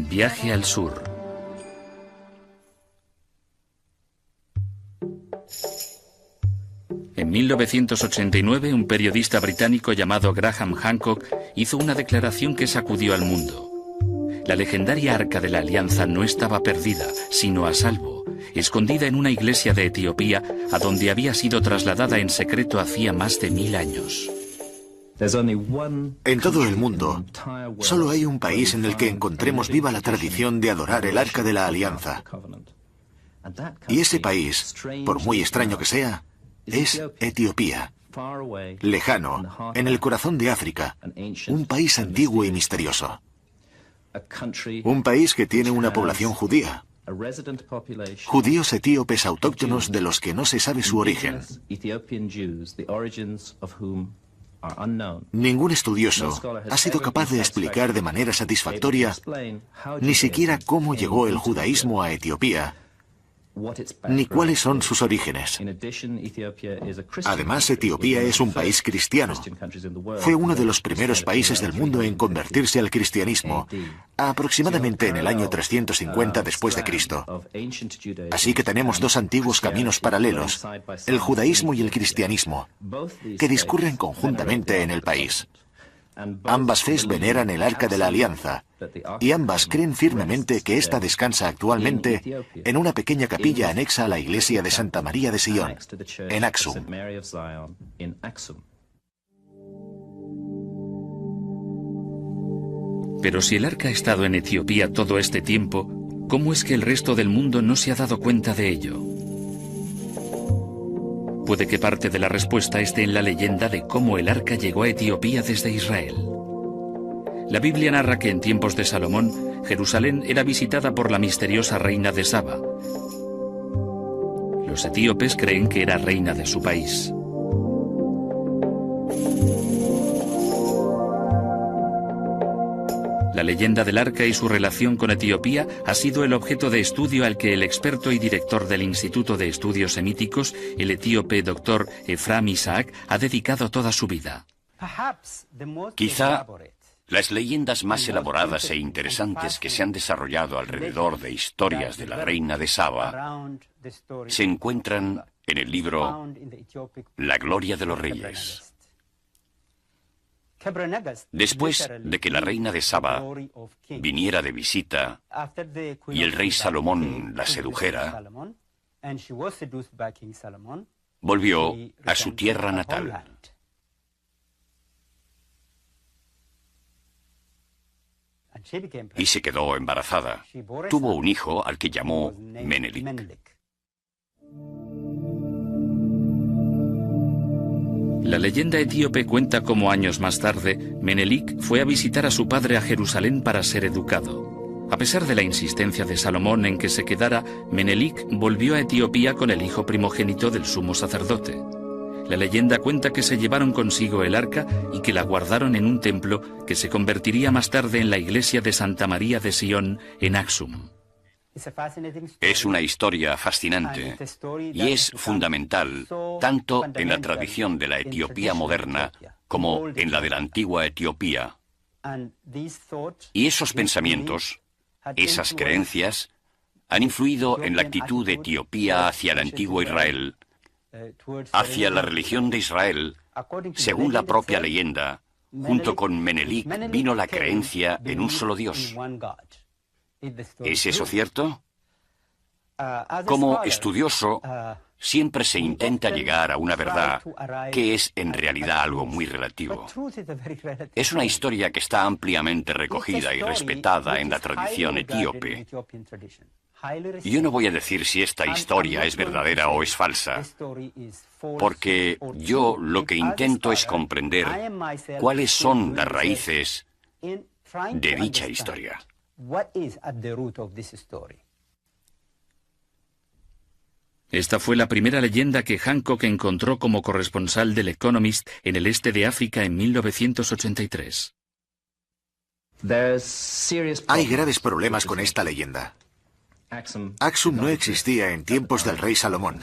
Viaje al sur. En 1989, un periodista británico llamado Graham Hancock hizo una declaración que sacudió al mundo. La legendaria Arca de la Alianza no estaba perdida, sino a salvo, escondida en una iglesia de Etiopía, a donde había sido trasladada en secreto hacía más de 1000 años. En todo el mundo, solo hay un país en el que encontremos viva la tradición de adorar el Arca de la Alianza. Y ese país, por muy extraño que sea, es Etiopía. Lejano, en el corazón de África, un país antiguo y misterioso. Un país que tiene una población judía. Judíos etíopes autóctonos de los que no se sabe su origen. Ningún estudioso ha sido capaz de explicar de manera satisfactoria ni siquiera cómo llegó el judaísmo a Etiopía, ni cuáles son sus orígenes. Además, Etiopía es un país cristiano. Fue uno de los primeros países del mundo en convertirse al cristianismo, aproximadamente en el año 350 después de Cristo. Así que tenemos dos antiguos caminos paralelos, el judaísmo y el cristianismo, que discurren conjuntamente en el país. Ambas fes veneran el Arca de la Alianza, y ambas creen firmemente que ésta descansa actualmente en una pequeña capilla anexa a la iglesia de Santa María de Sion, en Aksum. Pero si el arca ha estado en Etiopía todo este tiempo, ¿cómo es que el resto del mundo no se ha dado cuenta de ello? Puede que parte de la respuesta esté en la leyenda de cómo el arca llegó a Etiopía desde Israel. La Biblia narra que en tiempos de Salomón, Jerusalén era visitada por la misteriosa reina de Saba. Los etíopes creen que era reina de su país. La leyenda del arca y su relación con Etiopía ha sido el objeto de estudio al que el experto y director del Instituto de Estudios Semíticos, el etíope Dr. Ephraim Isaac, ha dedicado toda su vida. Quizá las leyendas más elaboradas e interesantes que se han desarrollado alrededor de historias de la reina de Saba se encuentran en el libro La Gloria de los Reyes. Después de que la reina de Saba viniera de visita y el rey Salomón la sedujera, volvió a su tierra natal. Y se quedó embarazada. Tuvo un hijo al que llamó Menelik. La leyenda etíope cuenta cómo años más tarde, Menelik fue a visitar a su padre a Jerusalén para ser educado. A pesar de la insistencia de Salomón en que se quedara, Menelik volvió a Etiopía con el hijo primogénito del sumo sacerdote. La leyenda cuenta que se llevaron consigo el arca y que la guardaron en un templo que se convertiría más tarde en la iglesia de Santa María de Sion en Aksum. Es una historia fascinante y es fundamental tanto en la tradición de la Etiopía moderna como en la de la antigua Etiopía. Y esos pensamientos, esas creencias, han influido en la actitud de Etiopía hacia el antiguo Israel, hacia la religión de Israel. Según la propia leyenda, junto con Menelik vino la creencia en un solo Dios. ¿Es eso cierto? Como estudioso, siempre se intenta llegar a una verdad que es en realidad algo muy relativo. Es una historia que está ampliamente recogida y respetada en la tradición etíope. Yo no voy a decir si esta historia es verdadera o es falsa, porque yo lo que intento es comprender cuáles son las raíces de dicha historia. Esta fue la primera leyenda que Hancock encontró como corresponsal del Economist en el este de África en 1983. Hay graves problemas con esta leyenda. Aksum no existía en tiempos del rey Salomón.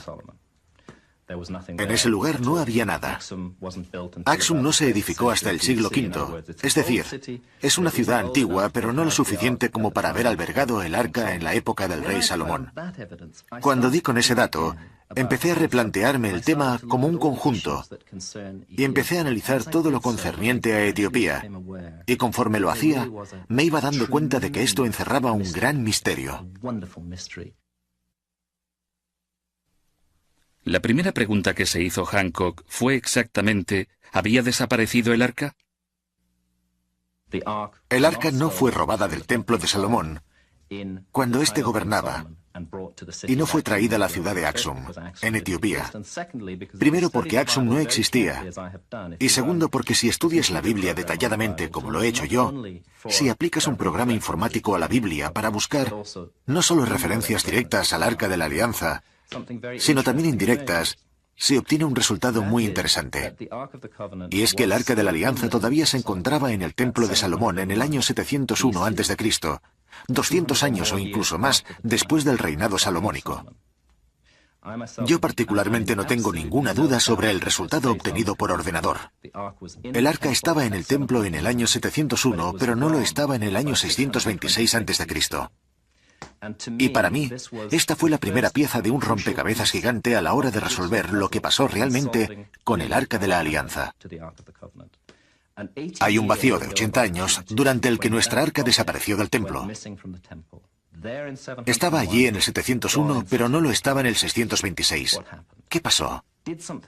En ese lugar no había nada. Axum no se edificó hasta el siglo V. Es decir, es una ciudad antigua, pero no lo suficiente como para haber albergado el arca en la época del rey Salomón. Cuando di con ese dato, empecé a replantearme el tema como un conjunto y empecé a analizar todo lo concerniente a Etiopía. Y conforme lo hacía, me iba dando cuenta de que esto encerraba un gran misterio. La primera pregunta que se hizo Hancock fue exactamente, ¿había desaparecido el arca? El arca no fue robada del templo de Salomón cuando éste gobernaba, y no fue traída a la ciudad de Axum, en Etiopía. Primero porque Axum no existía, y segundo porque si estudias la Biblia detalladamente como lo he hecho yo, si aplicas un programa informático a la Biblia para buscar no solo referencias directas al Arca de la Alianza, sino también indirectas, se obtiene un resultado muy interesante. Y es que el Arca de la Alianza todavía se encontraba en el Templo de Salomón en el año 701 a.C., 200 años o incluso más después del reinado salomónico. Yo particularmente no tengo ninguna duda sobre el resultado obtenido por ordenador. El arca estaba en el templo en el año 701, pero no lo estaba en el año 626 a.C. Y para mí, esta fue la primera pieza de un rompecabezas gigante a la hora de resolver lo que pasó realmente con el Arca de la Alianza. Hay un vacío de 80 años durante el que nuestra arca desapareció del templo. Estaba allí en el 701, pero no lo estaba en el 626. ¿Qué pasó?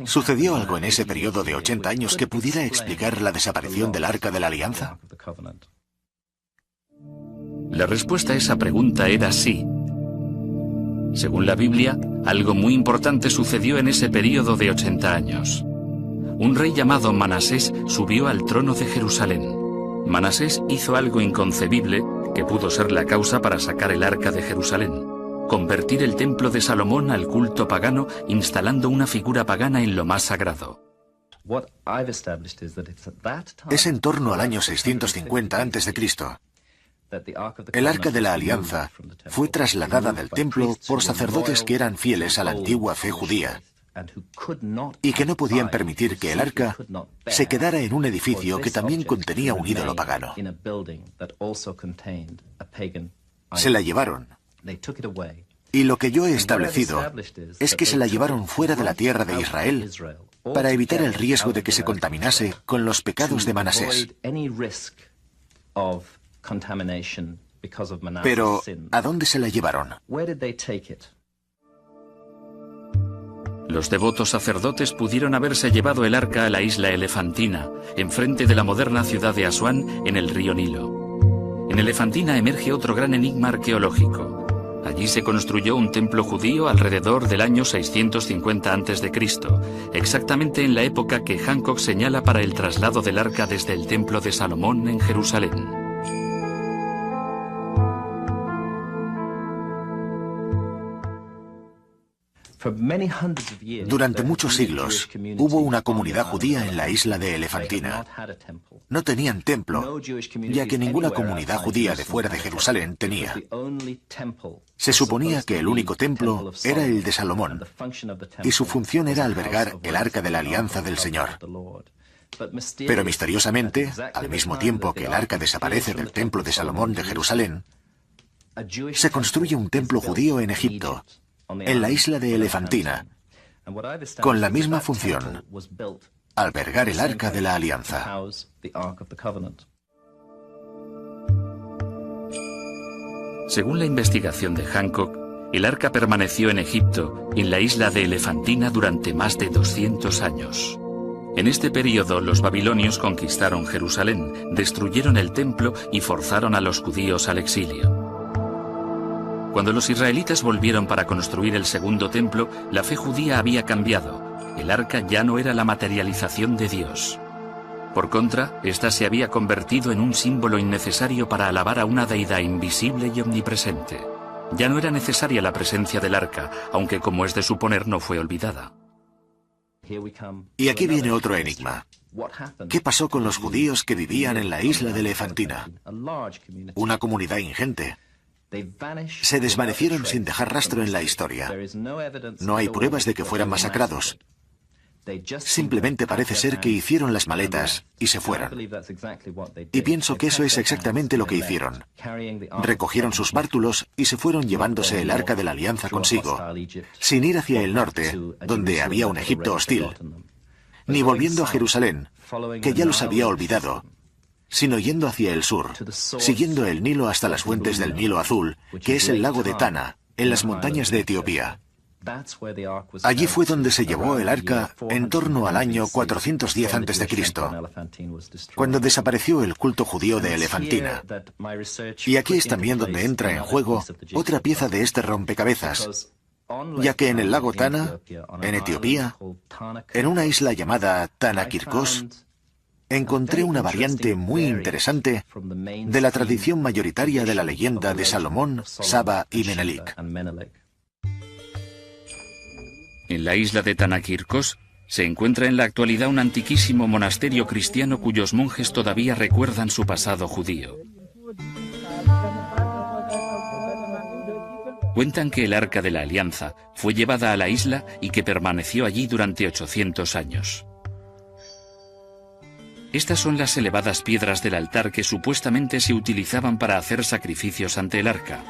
¿Sucedió algo en ese periodo de 80 años que pudiera explicar la desaparición del Arca de la Alianza? La respuesta a esa pregunta era sí. Según la Biblia, algo muy importante sucedió en ese período de 80 años. Un rey llamado Manasés subió al trono de Jerusalén. Manasés hizo algo inconcebible que pudo ser la causa para sacar el arca de Jerusalén: convertir el templo de Salomón al culto pagano, instalando una figura pagana en lo más sagrado. Es en torno al año 650 a.C. El Arca de la Alianza fue trasladada del templo por sacerdotes que eran fieles a la antigua fe judía y que no podían permitir que el arca se quedara en un edificio que también contenía un ídolo pagano. Se la llevaron. Y lo que yo he establecido es que se la llevaron fuera de la tierra de Israel para evitar el riesgo de que se contaminase con los pecados de Manasés. Pero, ¿a dónde se la llevaron? Los devotos sacerdotes pudieron haberse llevado el arca a la isla Elefantina, enfrente de la moderna ciudad de Asuán, en el río Nilo. En Elefantina emerge otro gran enigma arqueológico. Allí se construyó un templo judío alrededor del año 650 a.C., exactamente en la época que Hancock señala para el traslado del arca desde el templo de Salomón en Jerusalén. Durante muchos siglos hubo una comunidad judía en la isla de Elefantina. No tenían templo, ya que ninguna comunidad judía de fuera de Jerusalén tenía. Se suponía que el único templo era el de Salomón, y su función era albergar el Arca de la Alianza del Señor. Pero misteriosamente, al mismo tiempo que el arca desaparece del templo de Salomón de Jerusalén, se construye un templo judío en Egipto, en la isla de Elefantina, con la misma función: albergar el Arca de la Alianza. Según la investigación de Hancock, el arca permaneció en Egipto, en la isla de Elefantina, durante más de 200 años. En este periodo, los babilonios conquistaron Jerusalén, destruyeron el templo y forzaron a los judíos al exilio. Cuando los israelitas volvieron para construir el segundo templo, la fe judía había cambiado. El arca ya no era la materialización de Dios. Por contra, ésta se había convertido en un símbolo innecesario para alabar a una deidad invisible y omnipresente. Ya no era necesaria la presencia del arca, aunque, como es de suponer, no fue olvidada. Y aquí viene otro enigma. ¿Qué pasó con los judíos que vivían en la isla de Elefantina? Una comunidad ingente. Se desvanecieron sin dejar rastro en la historia. No hay pruebas de que fueran masacrados. Simplemente parece ser que hicieron las maletas y se fueron. Y pienso que eso es exactamente lo que hicieron. Recogieron sus bártulos y se fueron llevándose el Arca de la Alianza consigo, sin ir hacia el norte, donde había un Egipto hostil, ni volviendo a Jerusalén, que ya los había olvidado, sino yendo hacia el sur, siguiendo el Nilo hasta las fuentes del Nilo Azul, que es el lago de Tana, en las montañas de Etiopía. Allí fue donde se llevó el arca en torno al año 410 a.C., cuando desapareció el culto judío de Elefantina. Y aquí es también donde entra en juego otra pieza de este rompecabezas, ya que en el lago Tana, en Etiopía, en una isla llamada Tanakirkos, encontré una variante muy interesante de la tradición mayoritaria de la leyenda de Salomón, Saba y Menelik. En la isla de Tanakirkos se encuentra en la actualidad un antiquísimo monasterio cristiano cuyos monjes todavía recuerdan su pasado judío. Cuentan que el Arca de la Alianza fue llevada a la isla y que permaneció allí durante 800 años. Estas son las elevadas piedras del altar que supuestamente se utilizaban para hacer sacrificios ante el arca.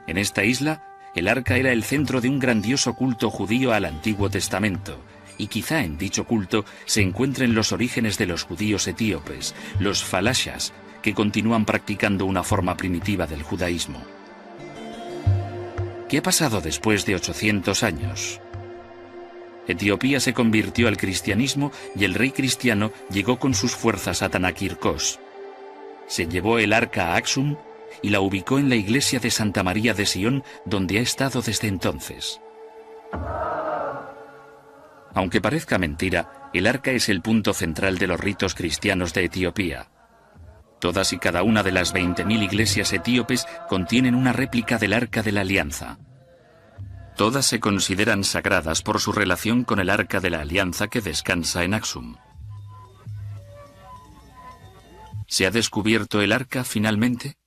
En esta isla, el arca era el centro de un grandioso culto judío al Antiguo Testamento, y quizá en dicho culto se encuentren los orígenes de los judíos etíopes, los falashas, que continúan practicando una forma primitiva del judaísmo. ¿Qué ha pasado después de 800 años? Etiopía se convirtió al cristianismo y el rey cristiano llegó con sus fuerzas a Tanakirkos. Se llevó el arca a Aksum y la ubicó en la iglesia de Santa María de Sion, donde ha estado desde entonces. Aunque parezca mentira, el arca es el punto central de los ritos cristianos de Etiopía. Todas y cada una de las 20.000 iglesias etíopes contienen una réplica del Arca de la Alianza. Todas se consideran sagradas por su relación con el Arca de la Alianza que descansa en Aksum. ¿Se ha descubierto el arca finalmente?